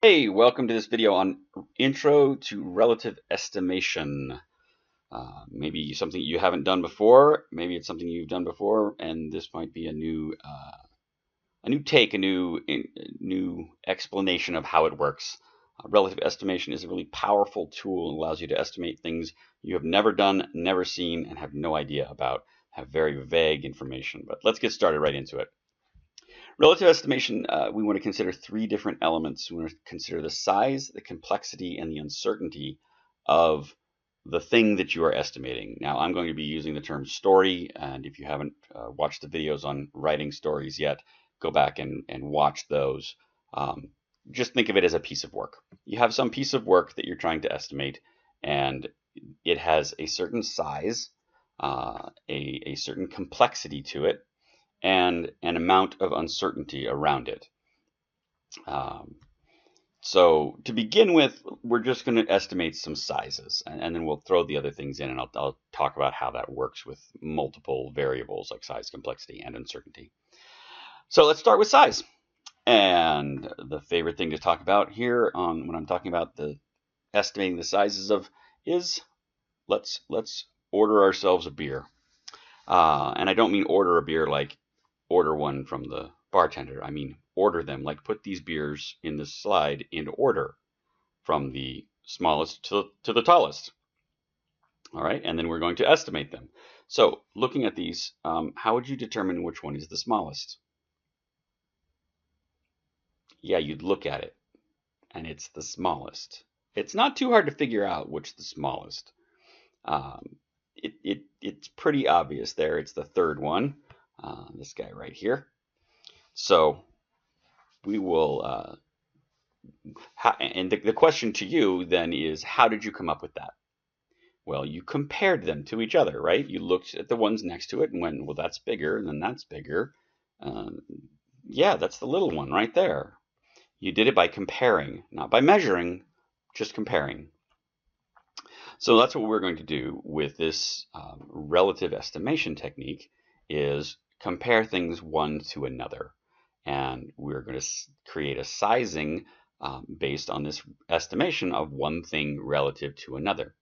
Hey, welcome to this video on Intro to Relative Estimation. Maybe something you haven't done before, maybe it's something you've done before, and this might be a new take, a new explanation of how it works. Relative estimation is a really powerful tool and allows you to estimate things you have never done, never seen, and have no idea about, have very vague information. But let's get started right into it. Relative estimation, we want to consider three different elements. We want to consider the size, the complexity, and the uncertainty of the thing that you are estimating. Now, I'm going to be using the term story, and if you haven't watched the videos on writing stories yet, go back and watch those. Just think of it as a piece of work. You have some piece of work that you're trying to estimate, and it has a certain size, a certain complexity to it, and an amount of uncertainty around it. Um, so to begin with, we're just going to estimate some sizes, and then we'll throw the other things in, and I'll talk about how that works with multiple variables like size, complexity, and uncertainty. So let's start with size. And the favorite thing to talk about here on when I'm talking about the estimating the sizes of is let's order ourselves a beer. And I don't mean order a beer like order one from the bartender. I mean, order them, like put these beers in this slide in order from the smallest to the tallest. All right, and then we're going to estimate them. So looking at these, how would you determine which one is the smallest? Yeah, you'd look at it, and it's the smallest. It's not too hard to figure out which the smallest. Um, it's pretty obvious there. It's the third one, this guy right here. So we will, and the question to you then is, how did you come up with that? Well, you compared them to each other, right? You looked at the ones next to it and went, well, that's bigger, and then that's bigger. Uh, yeah, that's the little one right there. You did it by comparing, not by measuring, just comparing. So that's what we're going to do with this relative estimation technique is compare things one to another. And we're going to create a sizing based on this estimation of one thing relative to another.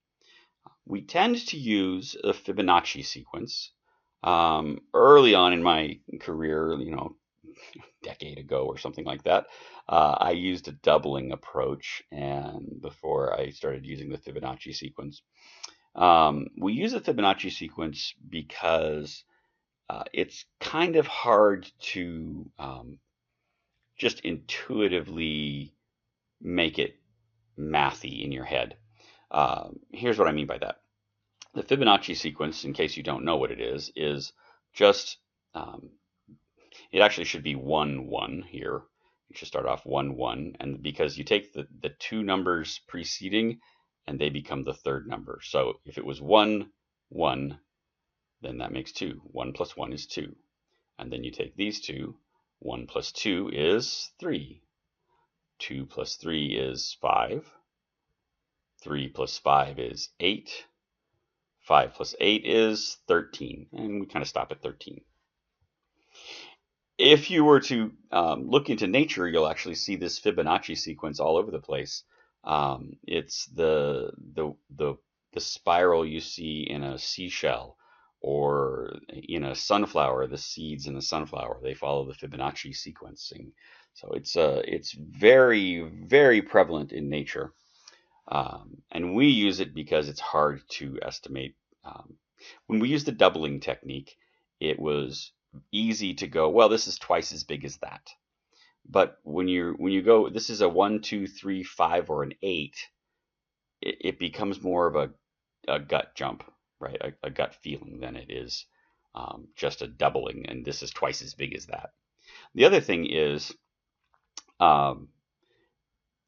We tend to use a Fibonacci sequence. Early on in my career, decade ago or something like that, I used a doubling approach, and before I started using the Fibonacci sequence. We use the Fibonacci sequence because it's kind of hard to just intuitively make it mathy in your head. Here's what I mean by that. The Fibonacci sequence, in case you don't know what it is just it actually should be 1, 1 here. It should start off 1, 1, and because you take the two numbers preceding and they become the third number. So if it was 1, 1, then that makes 2. 1 plus 1 is 2. And then you take these two. 1 plus 2 is 3. 2 plus 3 is 5. 3 plus 5 is 8. 5 plus 8 is 13. And we kind of stop at 13. If you were to look into nature, you'll actually see this Fibonacci sequence all over the place. It's the spiral you see in a seashell or in a sunflower. The seeds in the sunflower, they follow the Fibonacci sequencing. So it's very, very prevalent in nature, and we use it because it's hard to estimate. When we use the doubling technique, it was easy to go, well, this is twice as big as that. But when you go, this is a 1, 2, 3, 5, or an 8, it becomes more of a gut jump, right? A gut feeling than it is just a doubling, and this is twice as big as that. The other thing is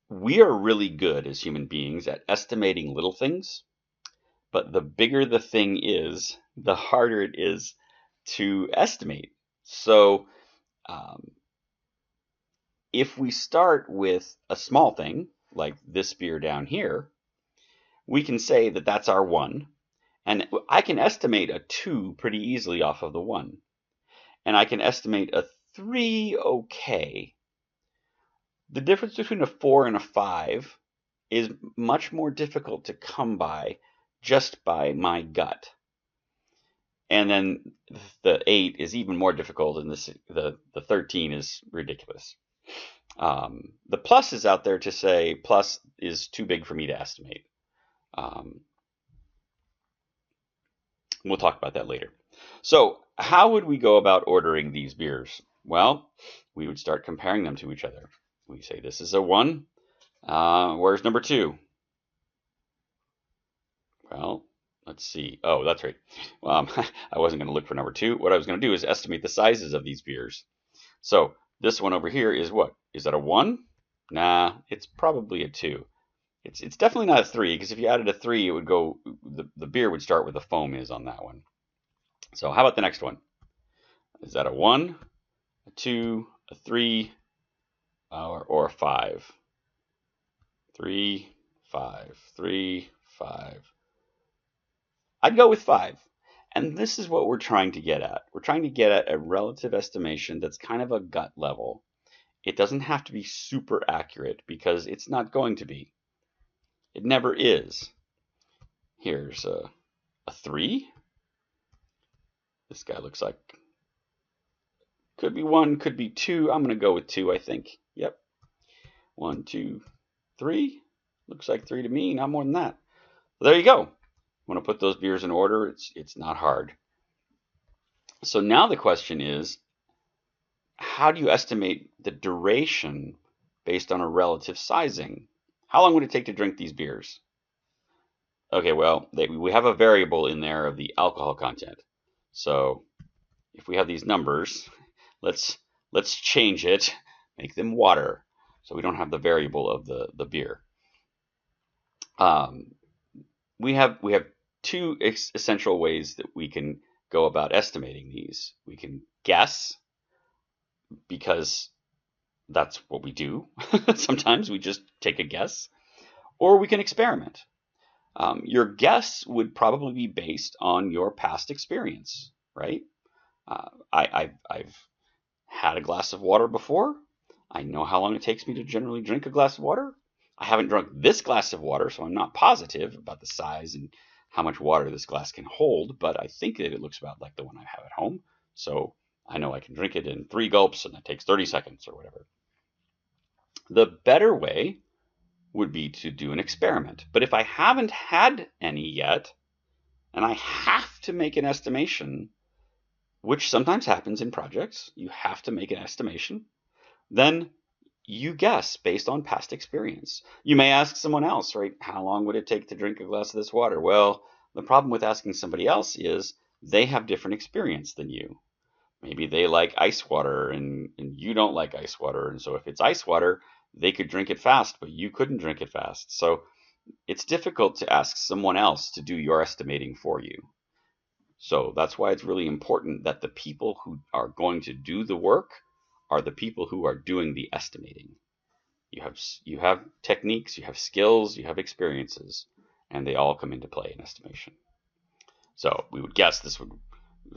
we are really good as human beings at estimating little things, but the bigger the thing is, the harder it is to estimate. So if we start with a small thing, like this beer down here, we can say that that's our 1. And I can estimate a 2 pretty easily off of the 1. And I can estimate a 3 okay. The difference between a 4 and a 5 is much more difficult to come by just by my gut. And then the 8 is even more difficult, and the 13 is ridiculous. The plus is out there to say plus is too big for me to estimate. We'll talk about that later. So how would we go about ordering these beers? Well, we would start comparing them to each other. We say this is a 1. Where's number 2? Well, let's see. Oh, that's right. I wasn't going to look for number 2. What I was going to do is estimate the sizes of these beers. So this one over here is what? Is that a 1? Nah, it's probably a 2. It's definitely not a 3, because if you added a 3, it would go, the beer would start where the foam is on that one. So how about the next one? Is that a 1, a 2, a 3, or a 5? 3, 5, 3, 5. I'd go with 5. And this is what we're trying to get at. We're trying to get at a relative estimation that's kind of a gut level. It doesn't have to be super accurate, because it's not going to be. It never is. Here's a 3. This guy looks like, could be 1, could be 2. I'm going to go with 2, I think. Yep. 1, 2, 3. Looks like 3 to me, not more than that. Well, there you go. Want to put those beers in order? It's not hard. So now the question is, how do you estimate the duration based on a relative sizing? How long would it take to drink these beers? Okay, well, we have a variable in there of the alcohol content. So if we have these numbers, let's change it, make them water, so we don't have the variable of the beer. We have 2 essential ways that we can go about estimating these. We can guess, because that's what we do. Sometimes we just take a guess. Or we can experiment. Your guess would probably be based on your past experience, right? I've had a glass of water before. I know how long it takes me to generally drink a glass of water. I haven't drunk this glass of water, so I'm not positive about the size and how much water this glass can hold, but I think that it looks about like the one I have at home. So I know I can drink it in 3 gulps, and that takes 30 seconds or whatever. The better way would be to do an experiment. But if I haven't had any yet, and I have to make an estimation, which sometimes happens in projects, you have to make an estimation, then you guess based on past experience. You may ask someone else, right? How long would it take to drink a glass of this water? Well, the problem with asking somebody else is they have different experience than you. Maybe they like ice water and you don't like ice water. And so if it's ice water, they could drink it fast, but you couldn't drink it fast. So it's difficult to ask someone else to do your estimating for you. So that's why it's really important that the people who are going to do the work are the people who are doing the estimating. You have techniques, you have skills, you have experiences, and they all come into play in estimation. So we would guess this was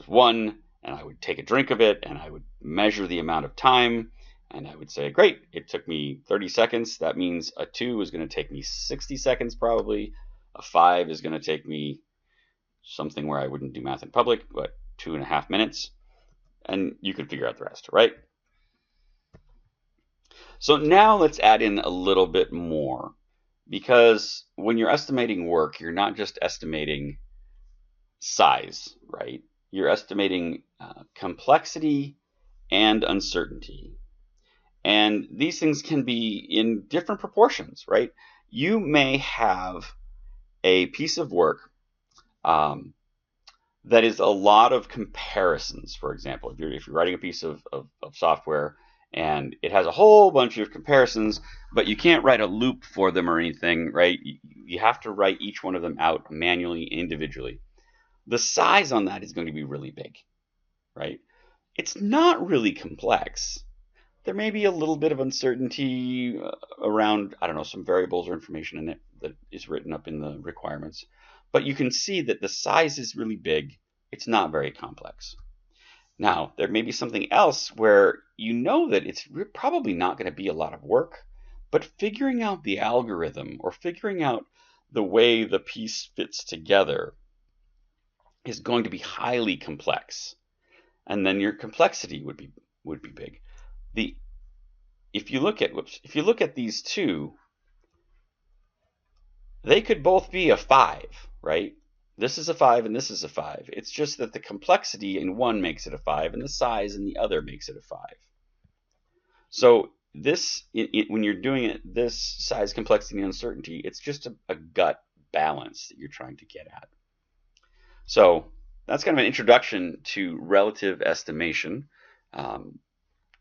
1, and I would take a drink of it, and I would measure the amount of time, and I would say, great, it took me 30 seconds. That means a 2 is going to take me 60 seconds probably. A 5 is going to take me something where I wouldn't do math in public, but 2.5 minutes. And you could figure out the rest, right? So now let's add in a little bit more, because when you're estimating work, you're not just estimating size, right? You're estimating complexity and uncertainty. And these things can be in different proportions, right? You may have a piece of work that is a lot of comparisons. For example, if you're writing a piece of software and it has a whole bunch of comparisons, but you can't write a loop for them or anything, right? You have to write each one of them out manually, individually. The size on that is going to be really big, right? It's not really complex. There may be a little bit of uncertainty around, I don't know, some variables or information in it that is written up in the requirements. But you can see that the size is really big. It's not very complex. Now, there may be something else where you know that it's probably not going to be a lot of work, but figuring out the algorithm or figuring out the way the piece fits together is going to be highly complex. And then your complexity would be big. If you look at these two, they could both be a 5, right? This is a 5 and this is a 5. It's just that the complexity in one makes it a 5 and the size in the other makes it a 5. So this, when you're doing it, this size, complexity, and uncertainty, it's just a gut balance that you're trying to get at. So that's kind of an introduction to relative estimation.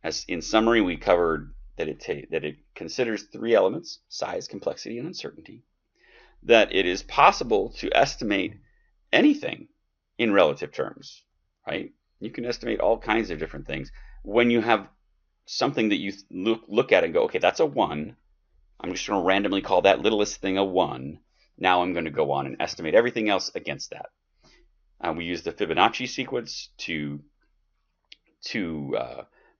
As in summary, we covered that it considers 3 elements: size, complexity, and uncertainty. That it is possible to estimate anything in relative terms, right? You can estimate all kinds of different things. When you have something that you look at and go, okay, that's a 1. I'm just going to randomly call that littlest thing a 1. Now I'm going to go on and estimate everything else against that. We use the Fibonacci sequence to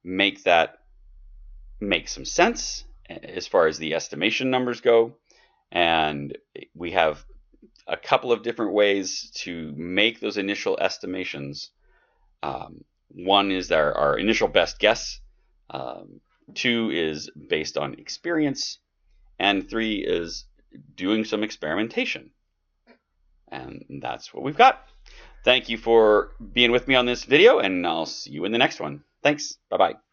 make that make some sense as far as the estimation numbers go. And we have a couple of different ways to make those initial estimations. One is our initial best guess. 2 is based on experience. And 3 is doing some experimentation. And that's what we've got. Thank you for being with me on this video, and I'll see you in the next one. Thanks. Bye-bye.